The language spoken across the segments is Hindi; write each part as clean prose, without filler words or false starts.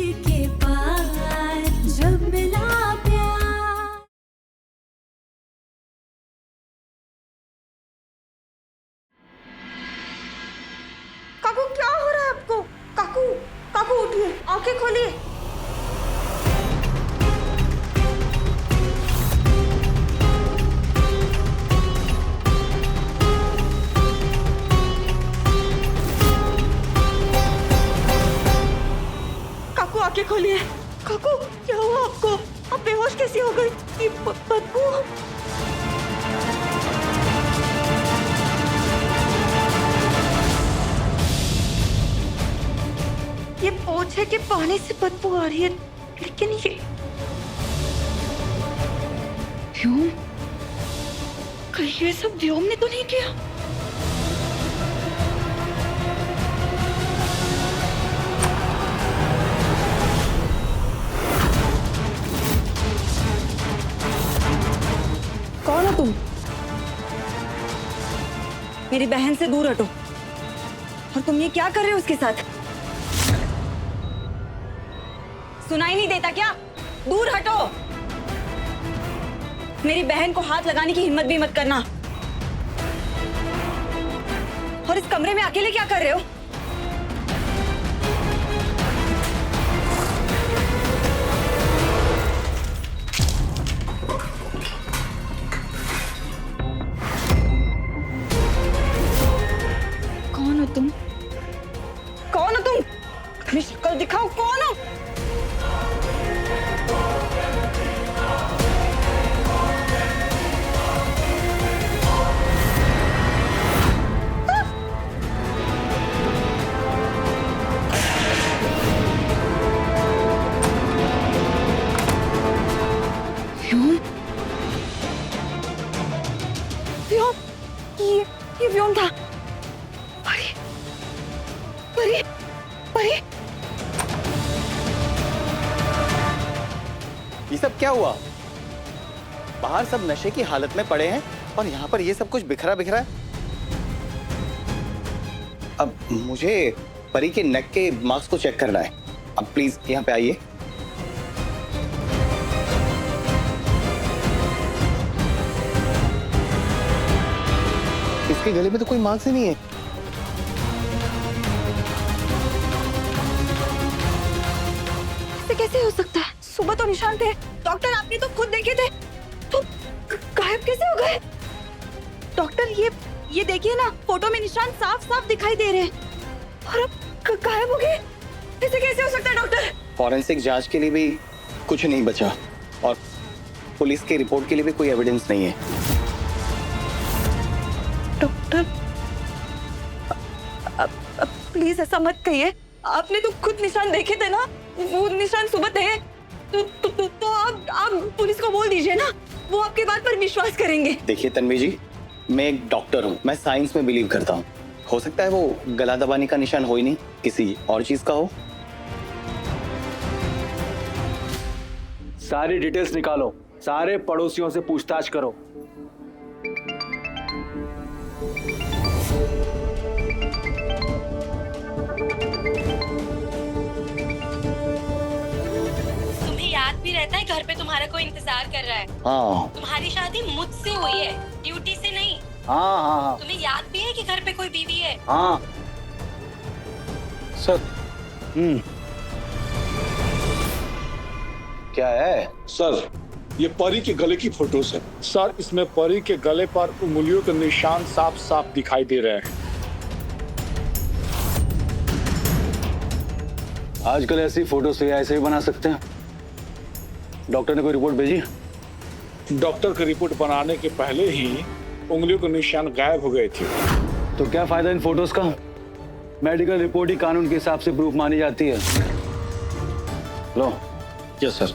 के पार जब मिला प्यार। काकू क्या हो रहा है आपको? काकू काकू उठिए, आंखें खोलिए। काकू आंखें खोलिए। काकू क्या हुआ आपको? आप बेहोश कैसी हो गई? ये बदबू। ये पोछे के पानी से बदबू आ रही है, लेकिन ये व्योम, कहीं ये सब व्योम ने तो नहीं किया? कौन हो तुम? मेरी बहन से दूर हटो। और तुम ये क्या कर रहे हो उसके साथ? सुनाई नहीं देता क्या? दूर हटो। मेरी बहन को हाथ लगाने की हिम्मत भी मत करना। और इस कमरे में अकेले क्या कर रहे हो? कौन हो तुम? कौन हो तुम? अपनी शक्ल दिखाओ, कौन हो? व्योम, व्योम, ये व्योम था। परी, परी, परी। ये सब क्या हुआ? बाहर सब नशे की हालत में पड़े हैं और यहाँ पर ये सब कुछ बिखरा बिखरा है। अब मुझे परी के नेक के मार्क्स को चेक करना है। अब प्लीज यहाँ पे आइए। इसके गले में तो कोई मार्क्स ही नहीं है। ऐसे कैसे हो सकता है? सुबह तो निशान थे, डॉक्टर आपने तो खुद देखे थे, तो गायब कैसे हो गए? डॉक्टर ये देखिए ना, फोटो में निशान साफ साफ दिखाई दे रहे हैं और अब गायब हो गए। ऐसे कैसे हो सकता है डॉक्टर? फॉरेंसिक जांच के लिए भी कुछ नहीं बचा और पुलिस की रिपोर्ट के लिए भी कोई एविडेंस नहीं है। डॉक्टर प्लीज ऐसा मत कहिए। आपने तो खुद निशान देखे थे ना, वो निशान सुबह थे। तो आप पुलिस को बोल दीजिए ना, वो आपकी बात पर विश्वास करेंगे। देखिए तन्वी जी, मैं एक डॉक्टर हूँ, मैं साइंस में बिलीव करता हूँ। हो सकता है वो गला दबाने का निशान हो ही नहीं, किसी और चीज का हो। सारी डिटेल्स निकालो, सारे पड़ोसियों से पूछताछ करो। तुम्हें याद भी रहता है घर पे तुम्हारा कोई इंतजार कर रहा है? हाँ तुम्हारी शादी मुझसे हुई है, ड्यूटी से नहीं। हाँ हाँ हाँ तुम्हें याद भी है कि घर पे कोई बीवी है? हाँ सर। क्या है? सर, ये परी के गले की फोटोज है। सर, इसमें परी के गले पर उंगलियों के निशान साफ साफ दिखाई दे रहे हैं। आजकल ऐसी फोटो से ऐसे ही बना सकते हैं। डॉक्टर ने कोई रिपोर्ट भेजी? डॉक्टर की रिपोर्ट बनाने के पहले ही उंगलियों के निशान गायब हो गए थे। तो क्या फायदा इन फोटोज का? मेडिकल रिपोर्ट ही कानून के हिसाब से प्रूफ मानी जाती है। लो। Yes sir.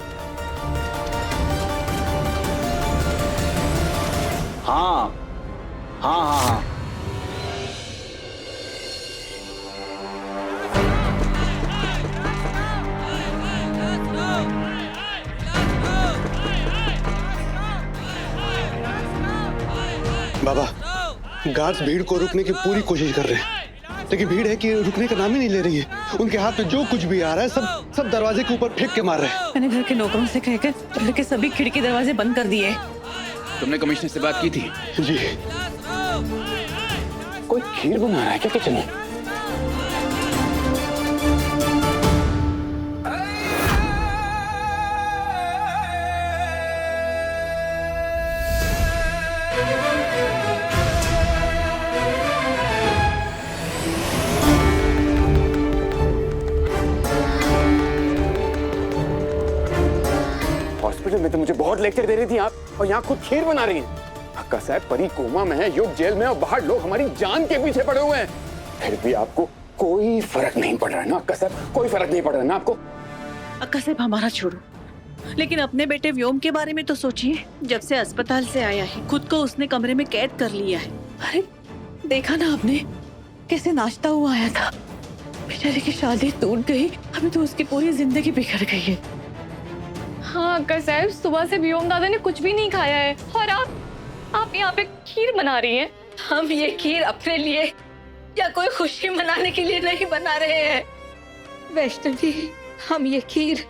हाँ हाँ हाँ हाँ। बाबा, गार्ड्स भीड़ को रुकने की पूरी कोशिश कर रहे हैं, लेकिन भीड़ है कि रुकने का नाम ही नहीं ले रही है। उनके हाथ में जो कुछ भी आ रहा है सब दरवाजे के ऊपर फेंक के मार रहे हैं। मैंने घर के नौकरों से कहकर घर के सभी खिड़की दरवाजे बंद कर दिए। तुमने कमिश्नर से बात की थी? जी। कोई खीर बना रहा है क्या किचन में? हॉस्पिटल में तो मुझे बहुत लेक्चर दे रही थी आप, और यहाँ खुद खीर बना रही हैं। अक्का साहब, परी कोमा में है, युग जेल में, और बाहर लोग हमारी जान के पीछे पड़े हुए हैं। फिर भी आपको कोई फर्क नहीं पड़ रहा है ना अक्का साहब? कोई फर्क नहीं पड़ रहा है ना आपको? अक्का साहब हमारा छोड़ो, लेकिन अपने बेटे व्योम के बारे में तो सोचिए। जब से अस्पताल से आया है खुद को उसने कमरे में कैद कर लिया है। अरे देखा ना आपने कैसे नाचता हुआ आया था। बेचारे की शादी टूट गई, अभी तो उसकी पूरी जिंदगी बिखर गई है। हाँ अक्का साहब, सुबह से व्योम दादा ने कुछ भी नहीं खाया है, और आप यहाँ पे खीर बना रही हैं। हम ये खीर अपने लिए या कोई खुशी मनाने के लिए नहीं बना रहे हैं वैष्णवी, हम ये खीर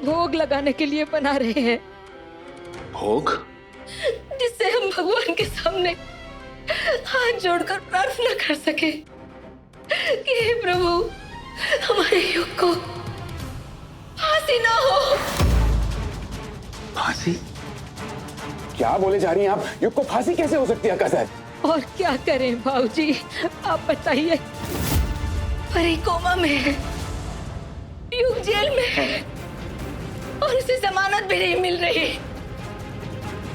भोग लगाने के लिए बना रहे हैं। भोग? जिससे हम भगवान के सामने हाथ जोड़कर प्रार्थना कर सके कि हे प्रभु, हमारे युग को फांसी ना हो। फांसी? क्या बोले जा रही हैं आप? युग को फांसी कैसे हो सकती है अक्का साहब? और क्या करें भाऊजी, आप बताइए। परी कोमा में है, युग जेल में है, और उसे जमानत भी नहीं मिल रही।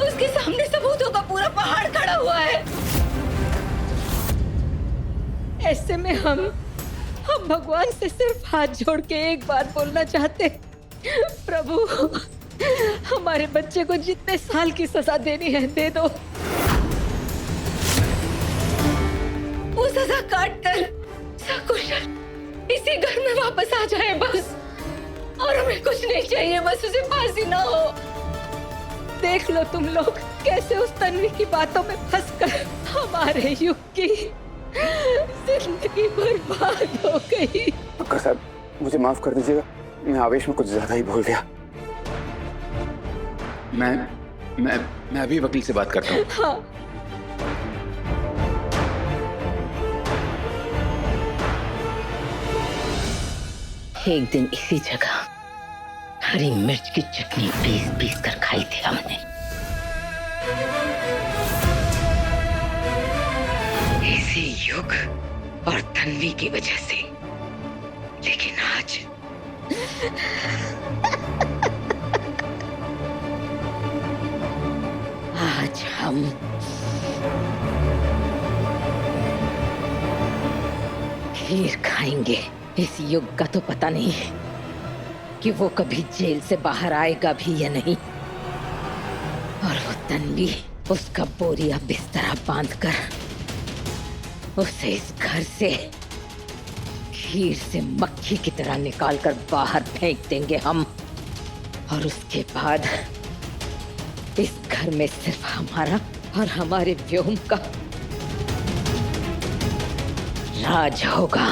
उसके सामने सबूतों का पूरा पहाड़ खड़ा हुआ है। ऐसे में हम भगवान से सिर्फ हाथ जोड़ के एक बात बोलना चाहते, प्रभु हमारे बच्चे को जितने साल की सजा देनी है दे दो। वो सजा काट कर सकुशल इसी घर में वापस आ जाए बस, और हमें कुछ नहीं चाहिए, बस उसे फांसी ना हो। देख लो तुम लोग कैसे उस तन्वी की बातों में फंसकर हमारे युग की जिंदगी बर्बाद हो गई। अक्का साहब मुझे माफ कर दीजिएगा, मैं आवेश में कुछ ज्यादा ही बोल गया। मैं अभी वकील से बात करता हूँ। हाँ। एक दिन इसी जगह हरी मिर्च की चटनी पीस पीस कर खाई थी हमने। इसी युग और तन्वी की वजह से। लेकिन आज हम खीर खाएंगे। इस युग का तो पता नहीं कि वो कभी जेल से बाहर आएगा भी या नहीं, और वो तन्वी उसका बोरिया बिस्तरा बांधकर उसे इस घर से खीर से मक्खी की तरह निकालकर बाहर फेंक देंगे हम। और उसके बाद इस घर में सिर्फ हमारा और हमारे व्योम का राज होगा।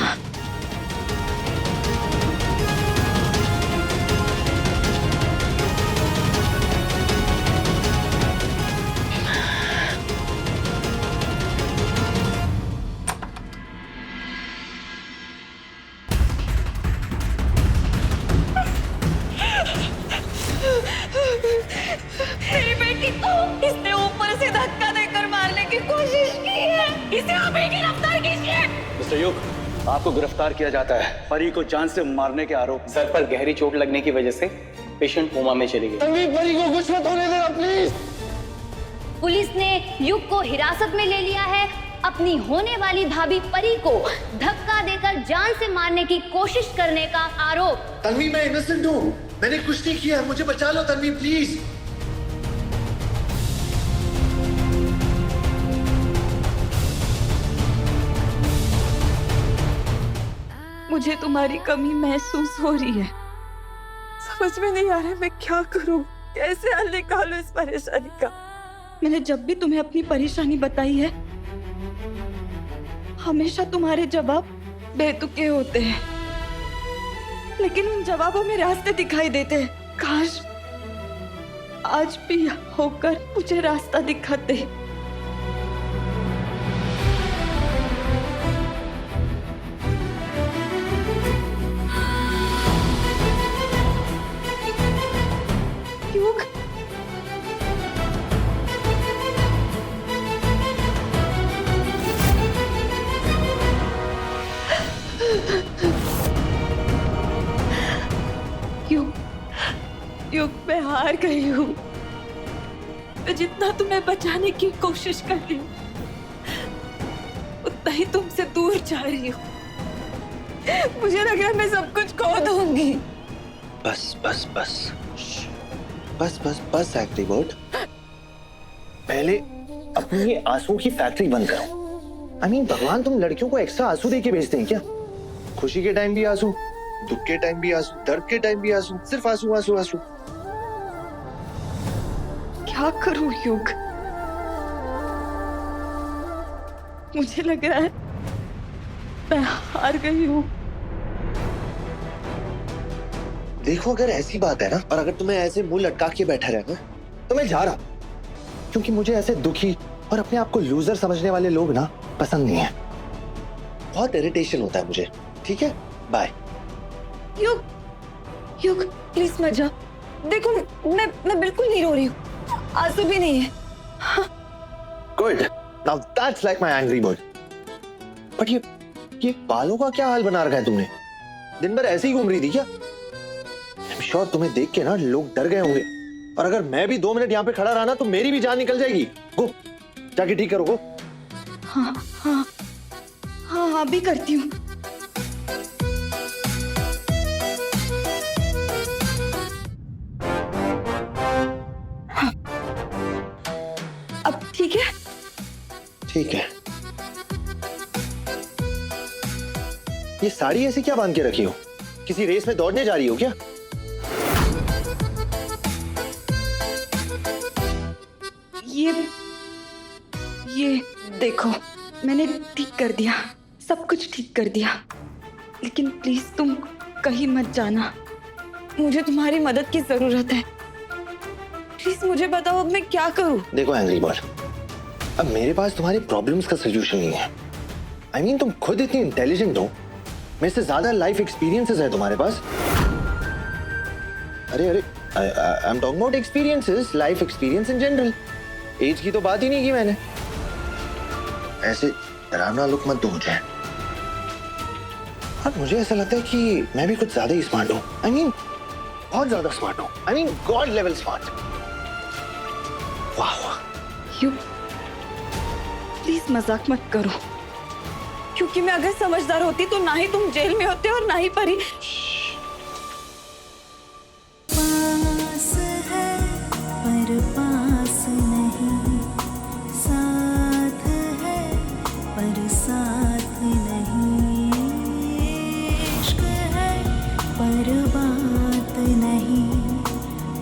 मेरी बेटी को इसने ऊपर से धक्का देकर मारने की कोशिश की है। इसे अभी गिरफ्तार कीजिए। मिस्टर युग, आपको गिरफ्तार किया जाता है परी को जान से मारने के आरोप। सर पर गहरी चोट लगने की वजह से पेशेंट कोमा में चली गई। परी को कुछ मत होने देना प्लीज। पुलिस ने युग को हिरासत में ले लिया है। अपनी होने वाली भाभी परी को धक्का देकर जान से मारने की कोशिश करने का आरोप। तन्वी मैं इनोसेंट हूँ, मैंने कुछ नहीं किया, मुझे बचा लो तन्वी प्लीज। मुझे तुम्हारी कमी महसूस हो रही है। समझ में नहीं आ रहा है मैं क्या करूं, कैसे हल निकालूं इस परेशानी का। मैंने जब भी तुम्हें अपनी परेशानी बताई है हमेशा तुम्हारे जवाब बेतुके होते हैं। लेकिन उन जवाबों में रास्ते दिखाई देते हैं। काश आज भी होकर मुझे रास्ता दिखाते। युग, युग, युग, मैं हार गई हूँ। मैं जितना तुम्हें बचाने की कोशिश कर रही हूँ, उतना ही तुमसे दूर जा रही हूँ। मुझे लग रहा है मैं सब कुछ खो दूंगी। बस बस बस बस बस बस एंग्री बर्ड, पहले अपनी ये आंसुओं की फैक्ट्री बंद करो। I mean, भगवान तुम लड़कियों को एक्स्ट्रा आंसू दे के भेजते हैं क्या? खुशी के टाइम भी आंसू, दुख के टाइम भी आंसू, दर्द के टाइम भी आंसू, सिर्फ आंसू आंसू आंसू। क्या करूं युग? मुझे लग रहा है मैं हार गई हूँ। देखो अगर ऐसी बात है ना, और अगर तुम्हें ऐसे मुंह लटका के बैठा रहना, तो मैं जा रहा हूं। क्योंकि मुझे ऐसे दुखी और अपने आप को लूजर समझने वाले लोग ना पसंद नहीं है। बहुत इरिटेशन होता है मुझे। ठीक है, बाय। युग, युग प्लीज मत जा। देखो मैं बिल्कुल नहीं रो रही हूँ, आंसू भी नहीं है। Good, now that's like my angry bird. But ये बालों का क्या हाल बना रखा है तुमने? दिन भर ऐसे ही घूम रही थी क्या? आई एम श्योर तुम्हें देख के ना लोग डर गए होंगे, और अगर मैं भी 2 मिनट यहाँ पे खड़ा रहा ना तो मेरी भी जान निकल जाएगी। गो, जाके ठीक करो। गो। हाँ हाँ हाँ हाँ भी करती हूँ। हाँ। अब ठीक है? ठीक है। ये साड़ी ऐसी क्या बांध के रखी हो? किसी रेस में दौड़ने जा रही हो क्या? ये देखो, मैंने ठीक कर दिया, सब कुछ ठीक कर दिया। लेकिन प्लीज तुम कहीं मत जाना, मुझे तुम्हारी मदद की जरूरत है। प्लीज मुझे बताओ अब मैं क्या करूं? देखो एंग्री बर्ड, अब मेरे पास तुम्हारी प्रॉब्लम्स का सलूशन नहीं है। I mean, तुम खुद इतनी इंटेलिजेंट हो, मेरे से ज्यादा लाइफ एक्सपीरियंसेस है तुम्हारे पास। अरे I am talking about experiences, life experience in general. Age की तो बात ही नहीं की मैंने। ऐसे डरावना लुक मत दो मुझे। और मुझे ऐसा लगता है कि मैं भी कुछ ज्यादा ही स्मार्ट हूँ। I mean, बहुत ज्यादा स्मार्ट हूँ। I mean, God level smart. वाह। यू प्लीज मजाक मत करो, क्योंकि मैं अगर समझदार होती तो ना ही तुम जेल में होते और ना ही परी। पास है पर पास नहीं, साथ है पर साथ नहीं, इश्क है पर बात नहीं,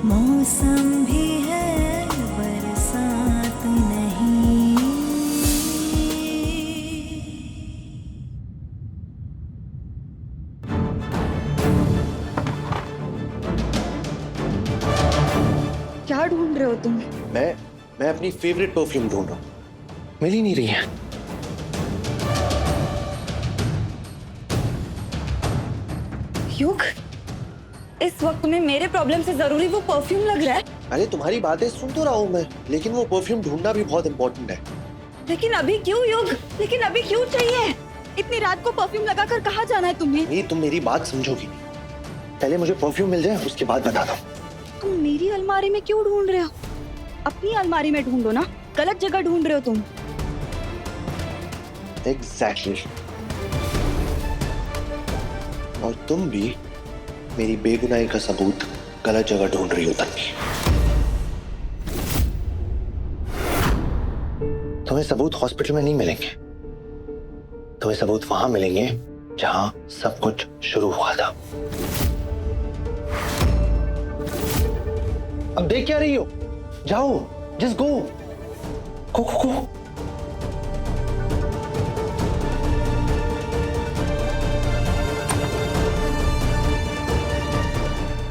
मौसम भी है बरसात नहीं। क्या ढूंढ रहे हो तुम? मैं अपनी फेवरेट परफ्यूम ढूंढ रहा हूँ, मिल ही नहीं रही है। युग, इस वक्त में मेरे प्रॉब्लम से जरूरी वो परफ्यूम लग रहा है। अरे तुम्हारी बातें सुन तो रहा हूँ मैं, लेकिन वो परफ्यूम ढूंढना भी बहुत इंपॉर्टेंट है। लेकिन अभी क्यों युग? लेकिन अभी क्यों चाहिए? इतनी रात को परफ्यूम लगाकर कहाँ जाना है तुम्हें? नहीं, तुम मेरी बात समझोगी नहीं। पहले मुझे परफ्यूम मिल जाए, उसके बाद बताता हूँ। तुम मेरी अलमारी में क्यों ढूंढ रहे हो? अपनी अलमारी में ढूंढो ना, गलत जगह ढूंढ रहे हो तुम। एग्जैक्टली। और तुम भी मेरी बेगुनाही का सबूत गलत जगह ढूंढ रही हो तन्वी। तुम्हें सबूत हॉस्पिटल में नहीं मिलेंगे, तुम्हें सबूत वहां मिलेंगे जहां सब कुछ शुरू हुआ था। अब देख क्या रही हो? जाओ, just go go go go.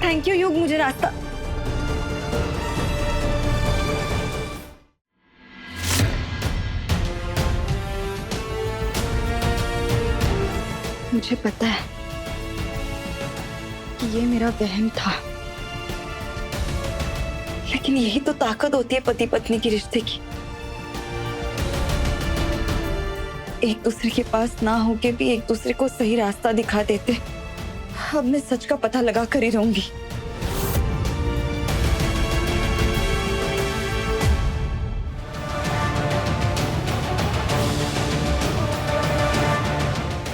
Thank you युग, मुझे रास्ता। मुझे पता है कि ये मेरा वहम था, लेकिन यही तो ताकत होती है पति पत्नी के रिश्ते की। एक दूसरे के पास ना होके भी एक दूसरे को सही रास्ता दिखा देते। अब मैं सच का पता लगा कर ही रहूंगी।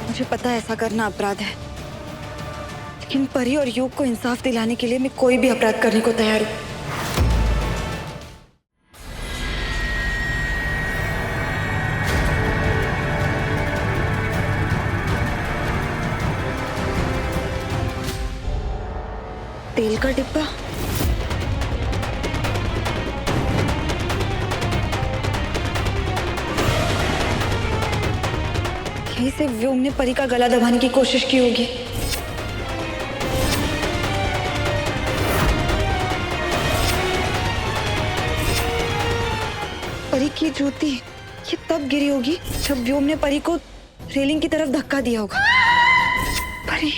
मुझे पता है ऐसा करना अपराध है, लेकिन परी और युग को इंसाफ दिलाने के लिए मैं कोई भी अपराध करने को तैयार हूं। तेल का डिब्बा, यहीं से व्योम ने परी का गला दबाने की कोशिश की होगी। परी की जूती ये तब गिरी होगी जब व्योम ने परी को रेलिंग की तरफ धक्का दिया होगा। परी,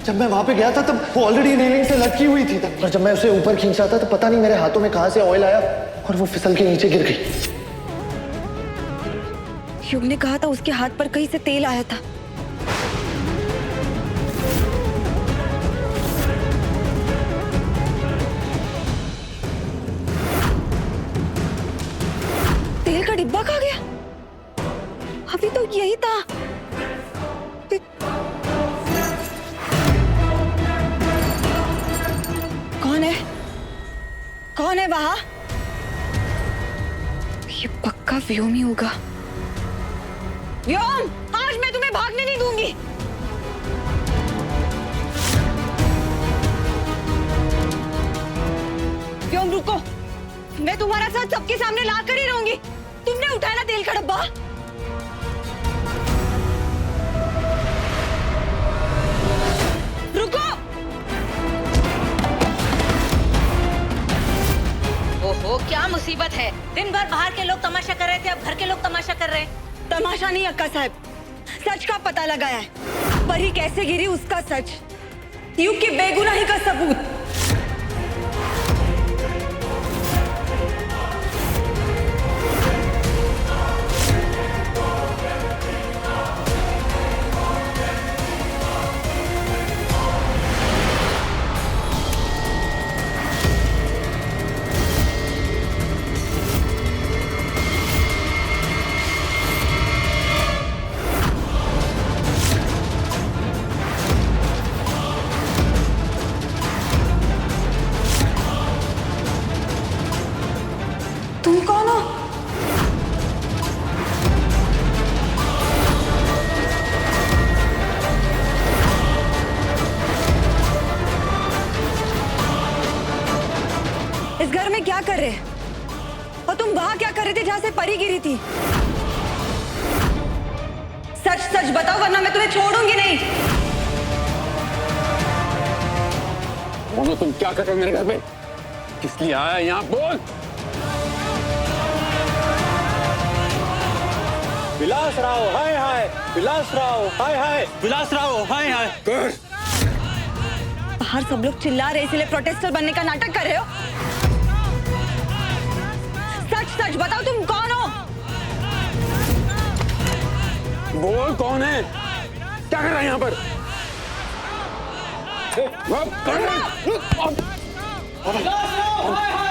जब मैं वहां पे गया था तब वो ऑलरेडी रेलिंग से लटकी हुई थी तब। और जब मैं उसे ऊपर खींच रहा था तो पता नहीं मेरे हाथों में कहां से ऑयल आया और वो फिसल के नीचे गिर गई। युग ने कहा था उसके हाथ पर कहीं से तेल आया था। तेल का डिब्बा कहाँ गया? अभी तो यही था। कौन है वहां? ये पक्का व्योम ही होगा। व्योम, आज मैं तुम्हें भागने नहीं दूंगी। व्योम रुको, मैं तुम्हारा साथ सबके सामने ला कर ही रहूंगी। तुमने उठाया ना तेल का डब्बा? रुको। ओहो, क्या मुसीबत है। दिन भर बाहर के लोग तमाशा कर रहे थे, अब घर के लोग तमाशा कर रहे हैं। तमाशा नहीं अक्का साहब, सच का पता लगाया है। परी कैसे गिरी उसका सच, युग की बेगुनाही का सबूत। तुम कौन हो? इस घर में क्या कर रहे हैं? और तुम वहां क्या कर रहे थे जहां से परी गिरी थी? सच सच बताओ वरना मैं तुम्हें छोड़ूंगी नहीं। बोलो, तुम क्या कर रहे हो मेरे घर में? किस लिए आया यहाँ? बोल। विलास राव, हाय हाय। विलास राव, हाय हाय। विलास राव, हाय हाय। बाहर सब लोग चिल्ला रहे इसलिए प्रोटेस्टर बनने का नाटक कर रहे हो? सच सच बताओ तुम कौन हो? बोल, कौन है? क्या कर रहा है यहाँ पर?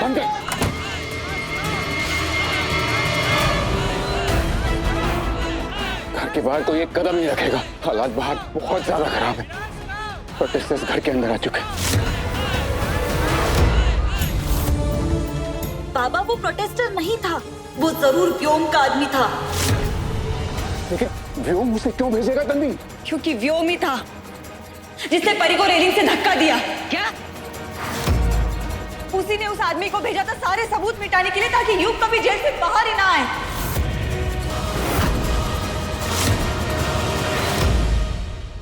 बंद कर। घर के बाहर कोई एक कदम नहीं रखेगा। हालात बाहर बहुत ज्यादा खराब है। प्रोटेस्टर्स घर के अंदर आ चुके हैं। बाबा, वो प्रोटेस्टर नहीं था, वो जरूर व्योम का आदमी था। लेकिन व्योम उसे क्यों भेजेगा तन्वी? क्योंकि व्योम ही था जिसने परी को रेलिंग से धक्का दिया। क्या? उसी ने उस आदमी को भेजा था सारे सबूत मिटाने के लिए, ताकि युग कभी जेल से बाहर ही ना आए।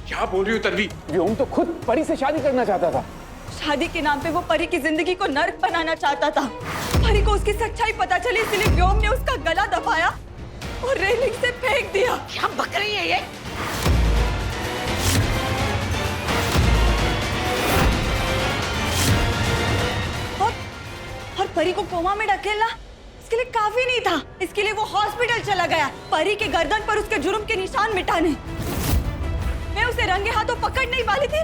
क्या क्या बोल रही हो तन्वी? व्योम तो खुद परी से शादी करना चाहता था। शादी के नाम पे वो परी की जिंदगी को नर्क बनाना चाहता था। परी को उसकी सच्चाई पता चली, इसलिए व्योम ने उसका गला दबाया और रेलिंग से फेंक दिया। क्या बक रही है ये? और परी को कोमा में ढकेलना इसके लिए काफी नहीं था, इसके लिए वो हॉस्पिटल चला गया परी के गर्दन पर उसके जुर्म के निशान मिटाने। मैं उसे रंगे हाथों पकड़ नहीं वाली थी,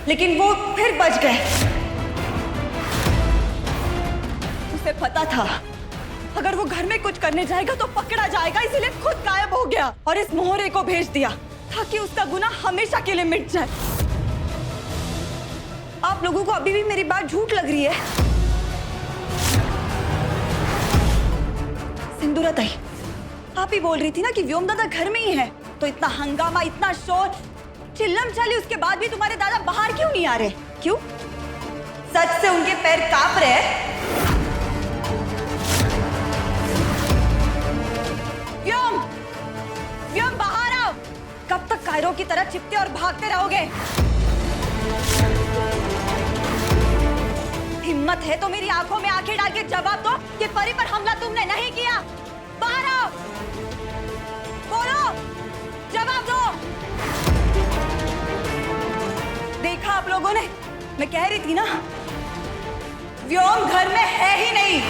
लेकिन वो फिर बच गए। उसे पता था अगर वो घर में कुछ करने जाएगा तो पकड़ा जाएगा, इसीलिए खुद गायब हो गया और इस मोहरे को भेज दिया ताकि उसका गुनाह हमेशा के लिए मिट जाए। आप लोगों को अभी भी मेरी बात झूठ लग रही है? सिंदूरा ताई, आप ही बोल रही थी ना कि व्योम दादा घर में ही है, तो इतना हंगामा, इतना शोर, चिल्लम चाली, उसके बाद भी तुम्हारे दादा बाहर क्यों नहीं आ रहे? क्यों? सच से उनके पैर कांप रहे हैं? व्योम, व्योम बाहर आओ। कब तक कायरों की तरह चिपते और भागते रहोगे? हिम्मत है तो मेरी आंखों में आंखें डाल के जवाब दो कि परी पर हमला तुमने नहीं किया। बाहर आओ, बोलो, जवाब दो। देखा आप लोगों ने, मैं कह रही थी ना, व्योम घर में है ही नहीं।